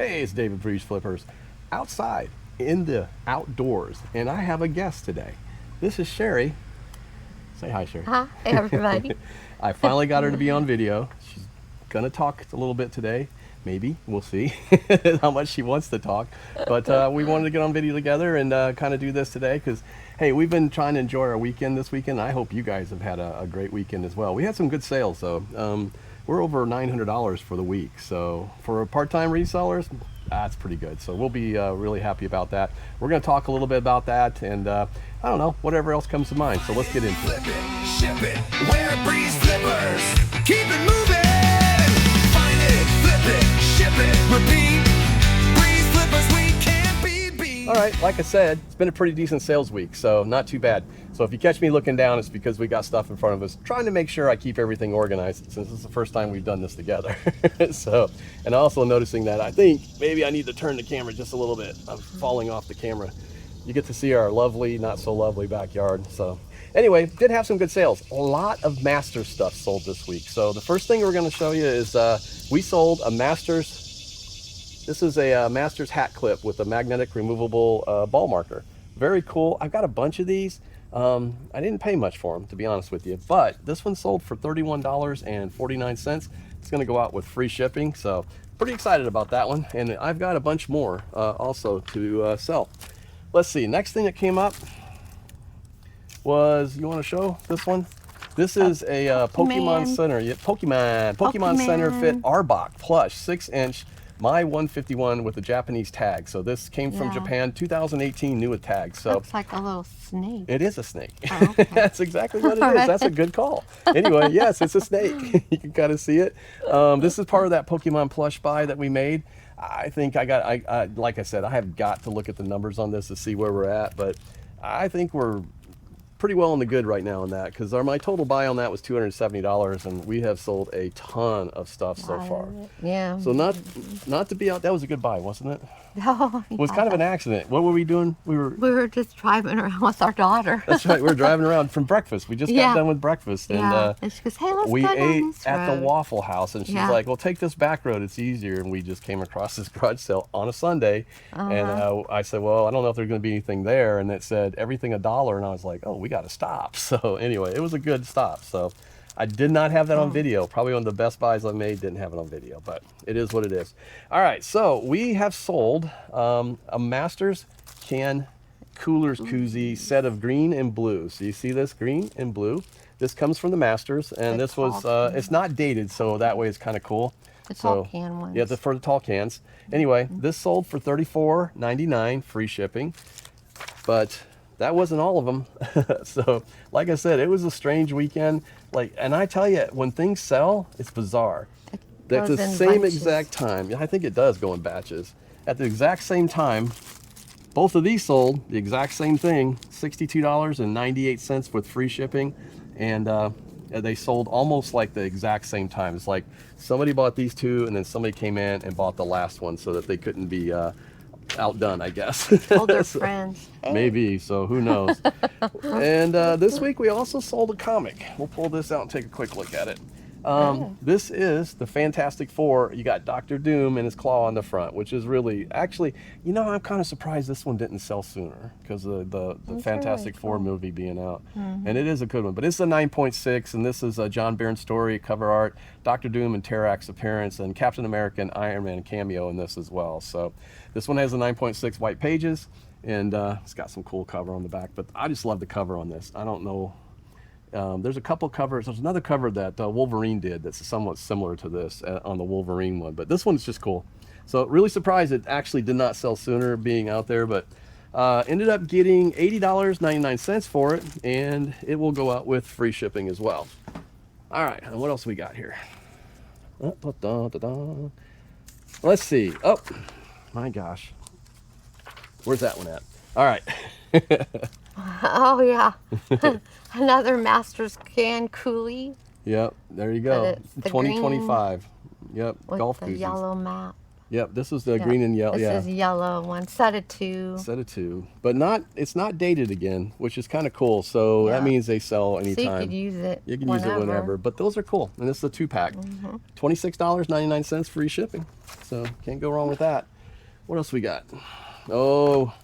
Hey, it's David BreezeFlippers outside in the outdoors, and I have a guest today. This is Sheri. Say hi, Sheri. Hi, everybody. I finally got her to be on video. She's gonna talk a little bit today. Maybe, we'll see how much she wants to talk. But we wanted to get on video together and kind of do this today because, hey, we've been trying to enjoy our weekend this weekend. I hope you guys have had a great weekend as well. We had some good sales though. We're over $900 for the week. So for part-time resellers, that's pretty good. So we'll be really happy about that. We're going to talk a little bit about that and I don't know, whatever else comes to mind. So let's get into it. Ship it, wear BreezeFlippers, keep it moving, find it, flip it, ship it, repeat, BreezeFlippers, we can't be beat. All right, like I said, it's been a pretty decent sales week, so not too bad. So if you catch me looking down, it's because we got stuff in front of us, trying to make sure I keep everything organized since it's the first time we've done this together. So, and also noticing that I think maybe I need to turn the camera just a little bit. I'm falling off the camera. You get to see our lovely, not so lovely backyard. So anyway, did have some good sales. A lot of Masters stuff sold this week. So the first thing we're going to show you is we sold a Masters. This is a Masters hat clip with a magnetic removable ball marker. Very cool. I've got a bunch of these. I didn't pay much for them, to be honest with you, but this one sold for $31.49. It's going to go out with free shipping. So pretty excited about that one. And I've got a bunch more also to sell. Let's see, next thing that came up was, you want to show this one? This is a Pokemon Center, Pokemon Center Fit Arbok plush 6-inch My 151 with a Japanese tag. So this came from Japan, 2018, new with tags. So looks like a little snake. it is a snake. Oh, okay. That's exactly what it is. That's a good call. Anyway, yes, it's a snake. You can kind of see it. This is part of that Pokemon plush buy that we made. I think like I said, I have got to look at the numbers on this to see where we're at, but I think we're pretty well in the good right now on that because my total buy on that was $270 and we have sold a ton of stuff so far. Yeah. So not to be out, that was a good buy, wasn't it? Oh, It was kind of an accident. What were we doing? we were just driving around with our daughter. That's right. We were driving around from breakfast. We just got done with breakfast, and and she goes, "Hey, let's we go ate down this at the road." Waffle House, and she's like, "Well, take this back road. It's easier." And we just came across this garage sale on a Sunday, and I said, "Well, I don't know if there's going to be anything there." And it said everything $1, and I was like, "Oh, we got to stop." So anyway, it was a good stop. So I did not have that on video. Probably one of the best buys I've made. Didn't have it on video, but it is what it is. All right, so we have sold a Masters can coolers koozie set of green and blue. So you see this green and blue. This comes from the Masters, and this was it's not dated, so that way it's kind of cool. The tall can ones. Yeah, for the tall cans. Anyway, this sold for $34.99, free shipping, but that wasn't all of them. So like I said, it was a strange weekend. And I tell you, when things sell, it's bizarre. At the same exact time, I think it does go in batches. At the exact same time, both of these sold the exact same thing, $62.98 with free shipping, and they sold almost like the exact same time. It's like somebody bought these two, and then somebody came in and bought the last one so that they couldn't be outdone, I guess. Told their friends. Hey. Maybe, so who knows. And this week we also sold a comic. We'll pull this out and take a quick look at it. This is the Fantastic Four. You got Dr. Doom and his claw on the front, which is really, actually, you know, I'm kind of surprised this one didn't sell sooner because of the Fantastic Four movie being out. And it is a good one, but it's a 9.6, and this is a John Byrne story, cover art, Dr. Doom and Terrax appearance, and Captain America and Iron Man cameo in this as well. So this one has a 9.6 white pages, and it's got some cool cover on the back, but I just love the cover on this. I don't know. There's a couple covers. There's another cover that Wolverine did that's somewhat similar to this on the Wolverine one, but this one's just cool. So really surprised it actually did not sell sooner being out there, but ended up getting $80.99 for it, and it will go out with free shipping as well. All right, and what else we got here? Let's see. Oh, my gosh. Where's that one at? All right. Oh yeah, another Masters can coolie. Yep, there you go. 2025. Yep, With golf the koozies. yellow map. Yep, this was the Yeah. green and yellow. This Yeah, is yellow one, set of 2. set of 2, but it's not dated again, which is kind of cool. So that Yeah. means they sell So you anytime. could use it You can whenever. use it whenever, but those are cool. And this is a 2-pack. $26.99 free shipping. So can't go wrong with that. What else we got? Oh,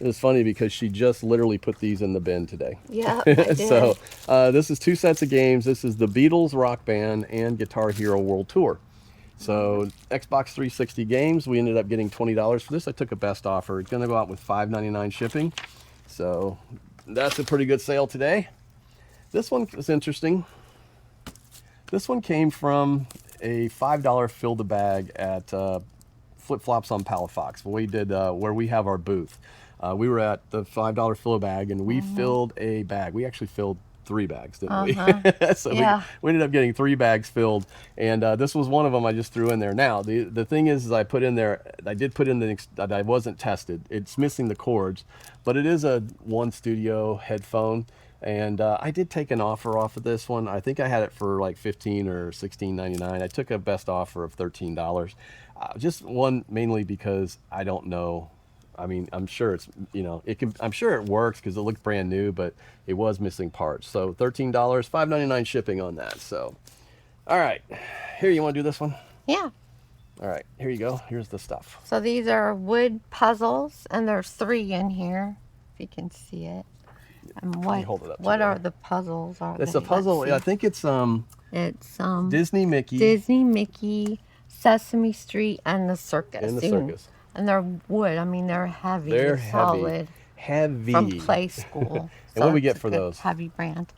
it was funny because she just literally put these in the bin today. Yeah, I did. So this is 2 sets of games. This is the Beatles Rock Band and Guitar Hero World Tour. So Xbox 360 games, we ended up getting $20 for this. I took a best offer. It's going to go out with $5.99 shipping. So that's a pretty good sale today. This one is interesting. This one came from a $5 fill the bag at Flip Flops on Palafox. We did where we have our booth. We were at the $5 fill a bag, and we filled a bag. We actually filled 3 bags, didn't we? So Yeah. we ended up getting 3 bags filled, and this was one of them I just threw in there. Now the thing is I put in there, I did put in that I wasn't tested. It's missing the cords, but it is a One Studio headphone, and I did take an offer off of this one. I think I had it for like $15 or $16.99. I took a best offer of $13. Just one, mainly because I don't know. I mean, I'm sure it's, I'm sure it works because it looked brand new, but it was missing parts. So $13, $5.99 shipping on that. So, all right, here, you want to do this one? Yeah. All right, here you go. Here's the stuff. So these are wood puzzles, and there's 3 in here, if you can see it. And hold it up what together. are the puzzles? It's a puzzle. I think it's It's Disney Mickey. Disney, Mickey, Sesame Street, and the circus. And the circus. And they're wood. I mean, they're heavy. They're solid. heavy. From Play School. And what do we it's get a for good those? Heavy brand.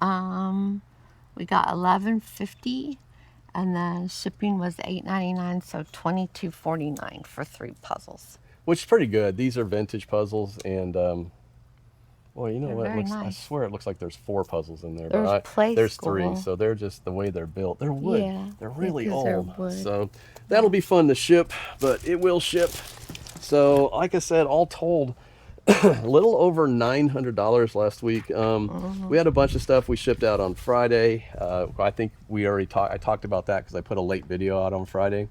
We got $11.50, and then shipping was $8.99, so $22.49 for 3 puzzles. Which is pretty good. These are vintage puzzles, and well, you know They're what? very I nice. swear it looks like there's 4 puzzles in there, There's but Play there's School. 3. So they're just the way they're built. They're wood. Yeah, They're really because they're old. wood. So that'll be fun to ship, but it will ship. So like I said, all told, a little over $900 last week. We had a bunch of stuff we shipped out on Friday. I think we already I talked about that because I put a late video out on Friday.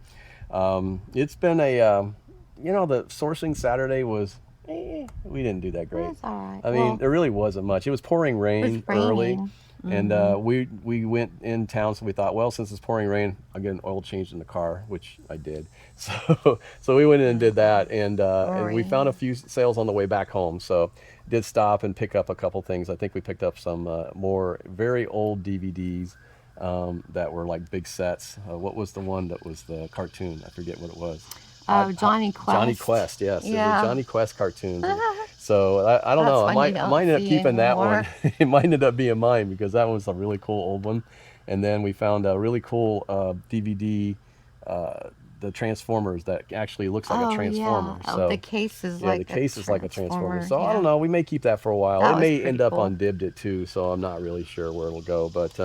It's been the sourcing Saturday was, we didn't do that great. That's all right. I mean, there really wasn't much. It was pouring rain early. raining. And we went in town, so we thought, well, since it's pouring rain, I'll get an oil change in the car, which I did. So we went in and did that, and we found a few sales on the way back home. So did stop and pick up a couple things. I think we picked up some more very old DVDs that were like big sets. What was the one that was the cartoon? I forget what it was. Johnny Quest. Johnny Quest, yes. Yeah. The Johnny Quest cartoons. So I don't That's know. one I you don't might end up see keeping that one. anymore. It might end up being mine because that was a really cool old one. And then we found a really cool DVD, the Transformers that actually looks like a Transformer. Yeah. So The case is yeah, like the case is like a Transformer. So I yeah. don't know. We may keep that for a while. That It was may pretty end up cool. on Dibbed It too. So I'm not really sure where it'll go. But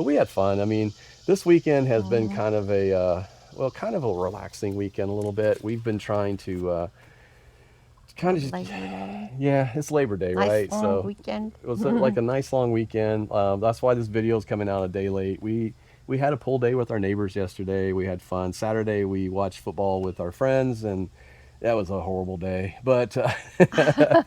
we had fun. I mean, this weekend has been kind of a relaxing weekend a little bit. We've been trying to kind of just, Labor Day. yeah, it's Labor Day, Nice right? long So weekend. it was like a nice long weekend. That's why this video is coming out a day late. We had a pool day with our neighbors yesterday. We had fun. Saturday we watched football with our friends, and that was a horrible day. But I'm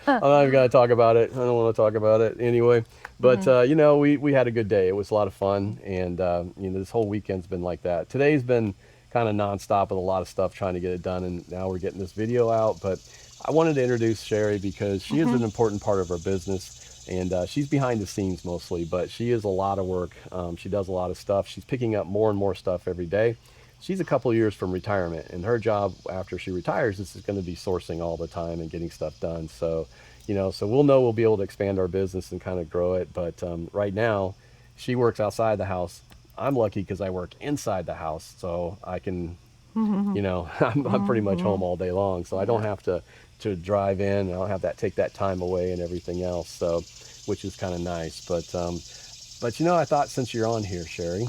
not even gonna talk about it. I don't want to talk about it anyway. But we had a good day. It was a lot of fun, and this whole weekend's been like that. Today's been kind of nonstop with a lot of stuff trying to get it done, and now we're getting this video out. But I wanted to introduce Sheri because she is an important part of our business, and she's behind the scenes mostly, but she is a lot of work. She does a lot of stuff. She's picking up more and more stuff every day. She's a couple of years from retirement, and her job after she retires is going to be sourcing all the time and getting stuff done. So, so we'll be able to expand our business and kind of grow it. But right now, she works outside the house. I'm lucky because I work inside the house, so I can, I'm pretty much home all day long, so I don't have to drive in. I don't have that take that time away and everything else. So, which is kind of nice. But I thought since you're on here, Sheri,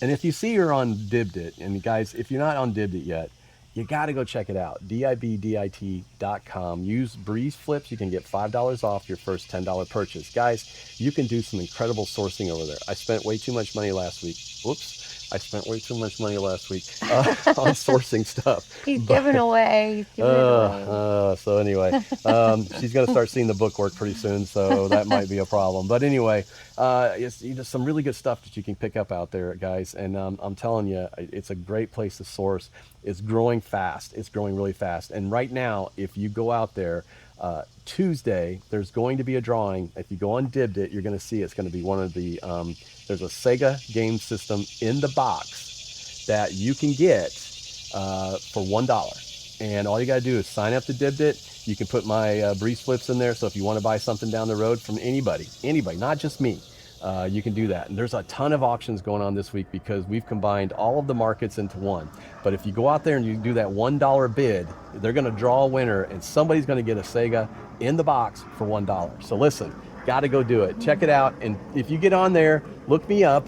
and if you see you're on Dibbed It, and guys, if you're not on Dibbed It yet, you got to go check it out. DIBDIT.com. Use BreezeFlips. You can get $5 off your first $10 purchase. Guys, you can do some incredible sourcing over there. I spent way too much money last week. Whoops, I spent way too much money last week on sourcing stuff. He's But giving away. He's giving it away. so anyway, she's going to start seeing the bookwork pretty soon, so that might be a problem. But anyway, it's some really good stuff that you can pick up out there, guys. And I'm telling you, it's a great place to source. It's growing fast. It's growing really fast. And right now, if you go out there, Tuesday, there's going to be a drawing. If you go on Dibdit, you're going to see it's going to be one of the, there's a Sega game system in the box that you can get for $1. And all you got to do is sign up to Dibdit. You can put my Breeze Flips in there. So if you want to buy something down the road from anybody, not just me, you can do that. And there's a ton of auctions going on this week because we've combined all of the markets into one. But if you go out there and you do that $1 bid, they're going to draw a winner and somebody's going to get a Sega in the box for $1. So listen, got to go do it. Check it out. And if you get on there, look me up.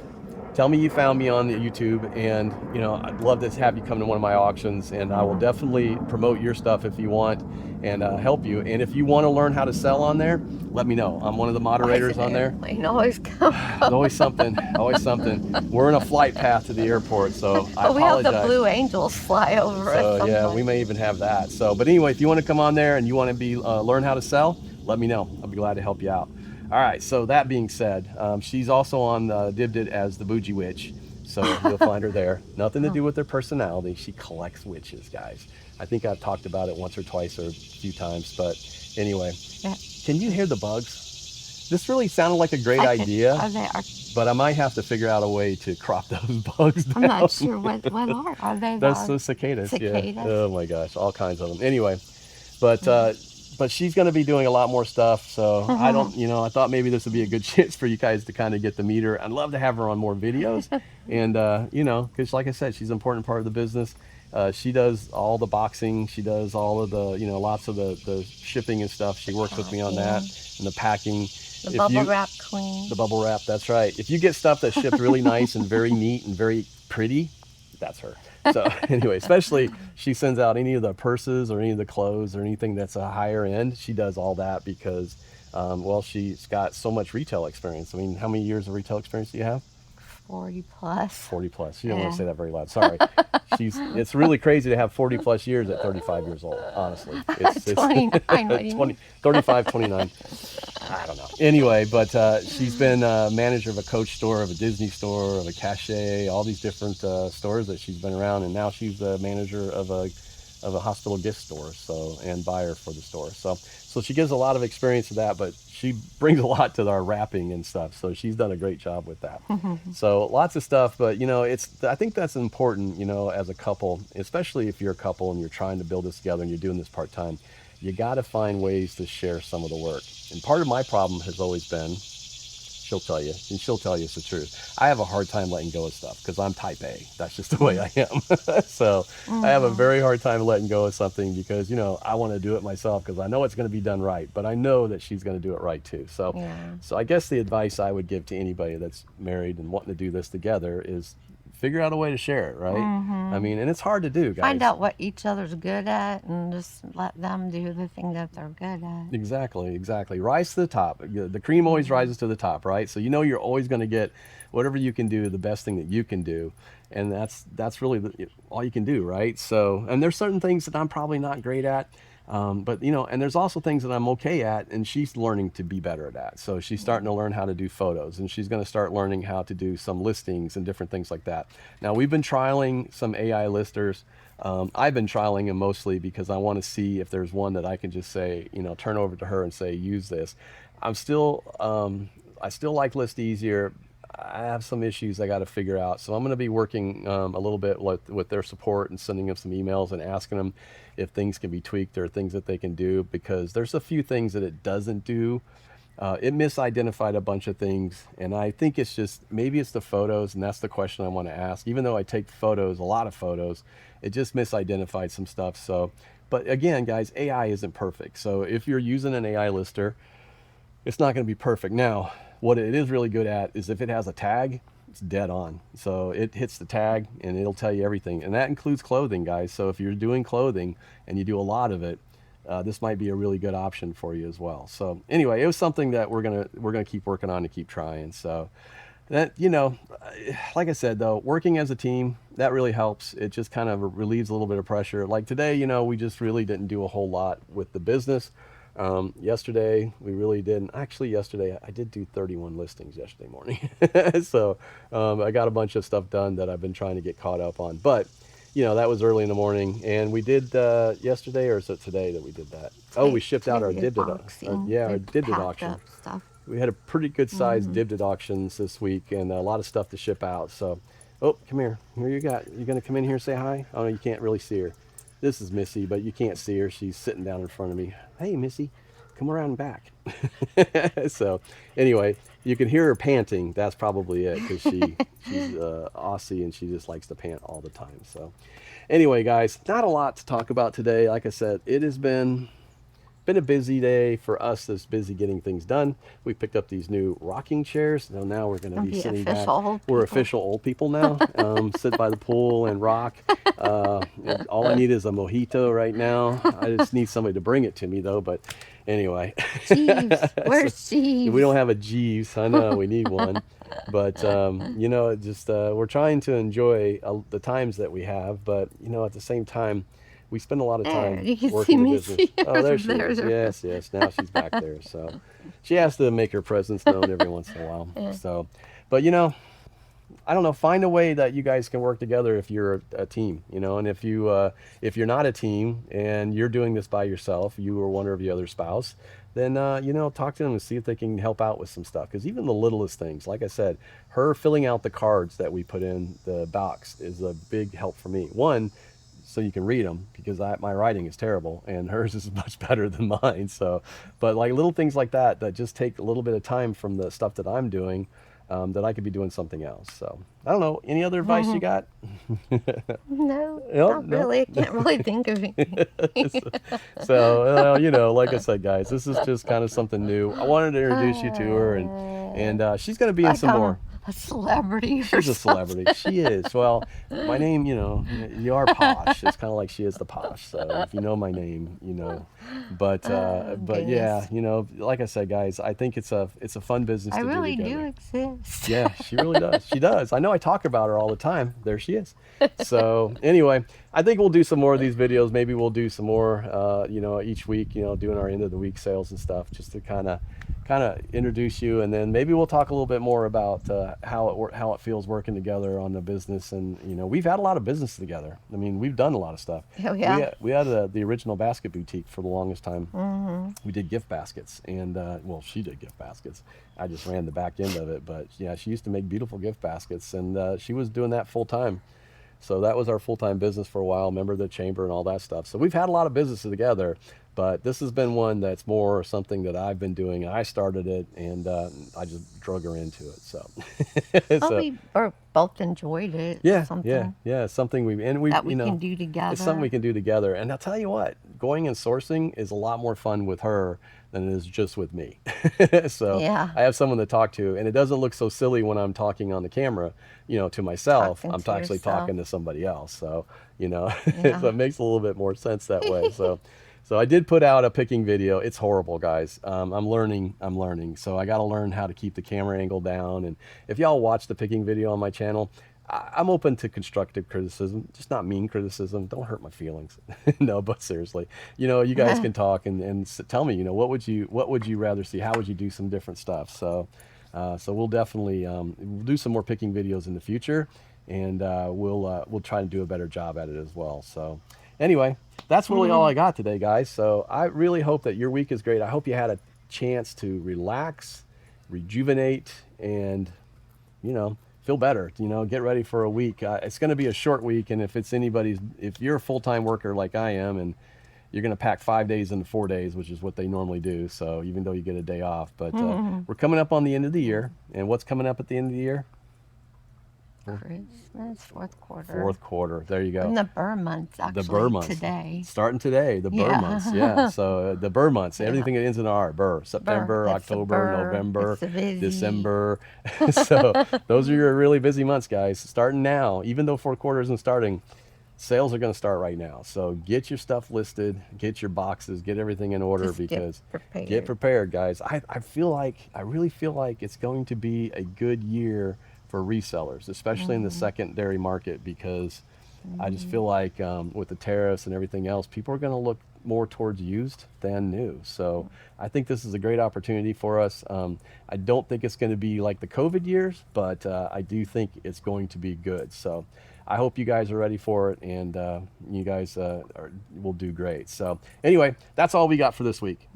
Tell me you found me on the YouTube, and I'd love to have you come to one of my auctions, and I will definitely promote your stuff if you want and help you. And if you want to learn how to sell on there, let me know. I'm one of the moderators on there. Always come. There's always something, always something. We're in a flight path to the airport, so I We have apologize. the Blue Angels fly over us. So yeah, sometimes. we may even have that. So, but anyway, if you want to come on there and you want to be learn how to sell, let me know. I'll be glad to help you out. All right, so that being said, she's also on Dibdit as the Bougie Witch, so you'll find her there. Nothing to do with her personality. She collects witches, guys. I think I've talked about it once or twice or a few times, but anyway. Yeah. Can you hear the bugs? This really sounded like a great I can- idea, Are but I might have to figure out a way to crop those bugs down. I'm not sure what are they. That's the cicadas, Cicadas? yeah. Oh my gosh, all kinds of them. Anyway, but she's going to be doing a lot more stuff. So I don't, I thought maybe this would be a good chance for you guys to kind of get to meet her. I'd love to have her on more videos. And, because like I said, she's an important part of the business. She does all the boxing. She does all of the, lots of the shipping and stuff. She works with me on that and the packing. The bubble wrap queen. The bubble wrap, that's right. If you get stuff that's shipped really nice and very neat and very pretty, that's her. So anyway, especially she sends out any of the purses or any of the clothes or anything that's a higher end. She does all that because, she's got so much retail experience. I mean, how many years of retail experience do you have? 40 plus. 40 plus. You don't want Yeah. to say that very loud. Sorry. It's really crazy to have 40 plus years at 35 years old, honestly. It's 29, what do you 20, 35, 29. I don't know. Anyway, but she's been manager of a Coach store, of a Disney store, of a Cachet, all these different stores that she's been around, and now she's the manager of a hospital gift store, and buyer for the store. So she gives a lot of experience to that, but she brings a lot to our wrapping and stuff. So she's done a great job with that. So lots of stuff, but I think that's important, as a couple, especially if you're a couple and you're trying to build this together and you're doing this part-time, you got to find ways to share some of the work. And part of my problem has always been, she'll tell you it's the truth. I have a hard time letting go of stuff because I'm type A. That's just the way I am. So I have a very hard time letting go of something because, I want to do it myself because I know it's going to be done right, but I know that she's going to do it right too. So, Yeah. so I guess the advice I would give to anybody that's married and wanting to do this together is figure out a way to share it, right? I mean, and it's hard to do, guys. Find out what each other's good at and just let them do the thing that they're good at. Exactly. Rise to the top. The cream always rises to the top, right? So you're always going to get whatever you can do, the best thing that you can do, and that's really all you can do, right? So, and there's certain things that I'm probably not great at, but and there's also things that I'm okay at, and she's learning to be better at that. So she's starting to learn how to do photos, and she's going to start learning how to do some listings and different things like that. Now we've been trialing some AI listers. I've been trialing them mostly because I want to see if there's one that I can just say, turn over to her and say, use this. I still like List Easier. I have some issues I got to figure out. So I'm going to be working a little bit with their support and sending them some emails and asking them if things can be tweaked or things that they can do, because there's a few things that it doesn't do. It misidentified a bunch of things, and I think it's just, maybe it's the photos, and that's the question I want to ask. Even though I take photos, a lot of photos, it just misidentified some stuff. So, but again, guys, AI isn't perfect. So if you're using an AI lister, it's not going to be perfect. Now, what it is really good at is if it has a tag, it's dead on. So it hits the tag and it'll tell you everything. And that includes clothing, guys. So if you're doing clothing and you do a lot of it, this might be a really good option for you as well. So anyway, it was something that we're gonna keep working on to keep trying. So That, you know, like I said, though, working as a team, that really helps. It just kind of relieves a little bit of pressure. Like today, you know, we just really didn't do a whole lot with the business. Yesterday, we really didn't. Actually, yesterday, I did do 31 listings yesterday morning. So I got a bunch of stuff done that I've been trying to get caught up on. But, you know, that was early in the morning. And we did yesterday, or is it today that we did that? Oh, we shipped out our Today, Dibdit, our Dibdit packed auction. up stuff. We had a pretty good sized Dibdit auctions this week and a lot of stuff to ship out. So, oh, come here. Here you got. You gonna come in here and say hi? Oh no, you can't really see her. This is Missy, but you can't see her. She's sitting down in front of me. Hey, Missy, come around back. So, anyway, you can hear her panting. That's probably it because she's Aussie and she just likes to pant all the time. So, anyway, guys, not a lot to talk about today. Like I said, it has been a busy day for us that's busy getting things done. We picked up these new rocking chairs. So now we're going to be sitting back. We're official old people now. Sit by the pool and rock. All I need is a mojito right now. I just need somebody to bring it to me though. But anyway. Jeeves, where's Jeeves? We don't have a Jeeves. I know we need one. But, you know, just we're trying to enjoy the times that we have. But, you know, at the same time, we spend a lot of time you can working see the me. business. Oh, there she is. Yes, yes. Now she's back there. So she has to make her presence known every once in a while. Yeah. So, but you know, I don't know. Find a way that you guys can work together if you're a team. You know, and if you're not a team and you're doing this by yourself, you or one of your other spouse, then you know, talk to them and see if they can help out with some stuff. Because even the littlest things, like I said, her filling out the cards that we put in the box is a big help for me. One, so you can read them because my writing is terrible and hers is much better than mine. So, but like little things like that just take a little bit of time from the stuff that I'm doing, that I could be doing something else. So I don't know. Any other advice you got? No, Nope, not really. I can't really think of anything. So you know, like I said, guys, this is just kind of something new. I wanted to introduce you to her, and she's going to be in some more. A celebrity. She's a celebrity. She is. Well, my name, you know, you are posh. It's kind of like she is the posh. So if you know my name, you know. But yeah, you know, like I said, guys, I think it's a fun business I to really do do together. exist. Yeah, she really does. She does. I know I talk about her all the time. There she is. So anyway, I think we'll do some more of these videos. Maybe we'll do some more, you know, each week, you know, doing our end of the week sales and stuff just to kind of introduce you, and then maybe we'll talk a little bit more about how it feels working together on the business. And you know, we've had a lot of business together. I mean, we've done a lot of stuff. Yeah. We had the original basket boutique for the longest time. We did gift baskets, and well, she did gift baskets. I just ran the back end of it, but yeah, she used to make beautiful gift baskets, and she was doing that full time. So that was our full-time business for a while, member of the chamber and all that stuff. So we've had a lot of businesses together, but this has been one that's more something that I've been doing. I started it, and I just drug her into it. So, We both enjoyed it. yeah, Something yeah, something we that you know, can do together. it's something we can do together. And I'll tell you what, going and sourcing is a lot more fun with her than it is just with me. So Yeah. I have someone to talk to, and it doesn't look so silly when I'm talking on the camera, you know, to myself. Talking I'm to actually yourself. talking to somebody else. So, you know, Yeah. so it makes a little bit more sense that way. So I did put out a picking video. It's horrible, guys. I'm learning. So I got to learn how to keep the camera angle down. And if y'all watch the picking video on my channel, I'm open to constructive criticism, just not mean criticism. Don't hurt my feelings. No, but seriously, you know, you guys can talk and tell me, you know, what would you rather see? How would you do some different stuff? So we'll definitely we'll do some more picking videos in the future, and we'll try to do a better job at it as well. So anyway, that's really all I got today, guys. So I really hope that your week is great. I hope you had a chance to relax, rejuvenate, and, you know, feel better. You know, get ready for a week. It's going to be a short week, and if you're a full-time worker like I am, and you're going to pack 5 days into 4 days, which is what they normally do. So even though you get a day off, but we're coming up on the end of the year, and what's coming up at the end of the year? Christmas, fourth quarter. Fourth quarter. There you go. And the Burr months, actually, The Burr months. today. Starting today, the Burr Yeah. months. Yeah. So the Burr months, everything that ends in R, Burr. September, That's the October, Burr. November, It's the busy. December. So those are your really busy months, guys. Starting now, even though fourth quarter isn't starting, sales are going to start right now. So get your stuff listed, get your boxes, get everything in order, Just get because prepared. get prepared, guys. I really feel like it's going to be a good year for resellers, especially in the secondary market, because I just feel like with the tariffs and everything else, people are going to look more towards used than new. So I think this is a great opportunity for us. I don't think it's going to be like the COVID years, but I do think it's going to be good. So I hope you guys are ready for it, and you guys will do great. So anyway, that's all we got for this week.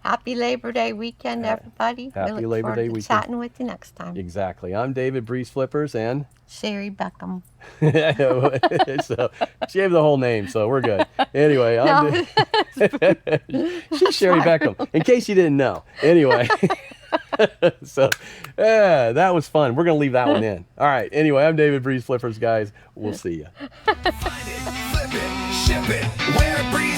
Happy Labor Day weekend, everybody. Happy we look Labor forward Day to weekend. chatting with you next time. Exactly. I'm David Breeze-Flippers, and Sherry Beckham. so she gave the whole name, so we're good. Anyway, No. she's Sheri Beckham, in case you didn't know. Anyway, so yeah, that was fun. We're gonna leave that one in. All right. Anyway, I'm David Breeze-Flippers, guys. We'll see you. Find it, flip it, ship it. Where Breeze